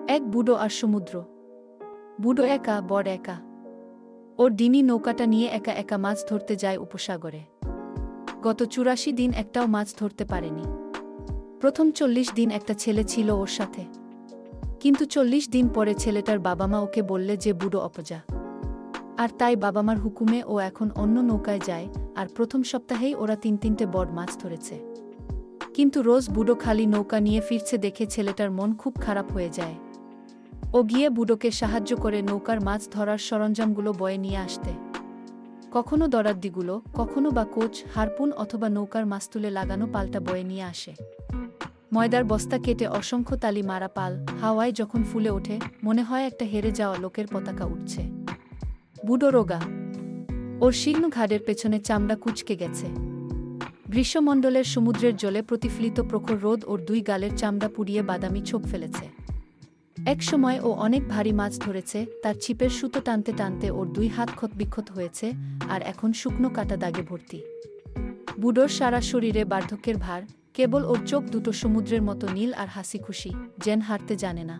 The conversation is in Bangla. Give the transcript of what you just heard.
এক বুড়ো আর সমুদ্র। বুড়ো একা, বড় একা। ওর ডিঙি নৌকাটা নিয়ে একা একা মাছ ধরতে যায় উপসাগরে। গত ৮৪ দিন একটাও মাছ ধরতে পারেনি। প্রথম ৪০ দিন একটা ছেলে ছিল ওর সাথে, কিন্তু ৪০ দিন পরে ছেলেটার বাবা মা ওকে বললে যে বুড়ো অপজা, আর তাই বাবা মার হুকুমে ও এখন অন্য নৌকায় যায়। আর প্রথম সপ্তাহেই ওরা ৩-৩টে বড় মাছ ধরেছে। কিন্তু রোজ বুড়ো খালি নৌকা নিয়ে ফিরছে দেখে ছেলেটার মন খুব খারাপ হয়ে যায়। ও গিয়ে বুড়োকে সাহায্য করে নৌকার মাছ ধরার সরঞ্জামগুলো বয়ে নিয়ে আসতে। কখনো দরাদ্দিগুলো, কখনো বা কোচ, হারপুন অথবা নৌকার মাস্তুলে লাগানো পালটা বয়ে নিয়ে আসে। ময়দার বস্তা কেটে অসংখ্য তালি মারা পাল হাওয়ায় যখন ফুলে ওঠে, মনে হয় একটা হেরে যাওয়া লোকের পতাকা উঠছে। বুড়ো রোগা, ওর শীর্ণ ঘাড়ের পেছনে চামড়া কুঁচকে গেছে। গ্রীষ্মমণ্ডলের সমুদ্রের জলে প্রতিফলিত প্রখর রোদ ওর দুই গালের চামড়া পুড়িয়ে বাদামি ছোপ ফেলেছে। এক সময় ও অনেক ভারী মাছ ধরেছে, তার ছিপের সুতো টানতে টানতে ওর দুই হাত ক্ষতবিক্ষত হয়েছে, আর এখন শুকনো কাটা দাগে ভর্তি। বুড়োর সারা শরীরে বার্ধক্যের ভার, কেবল ওর চোখ দুটো সমুদ্রের মতো নীল আর হাসি খুশি, যেন হারতে জানে না।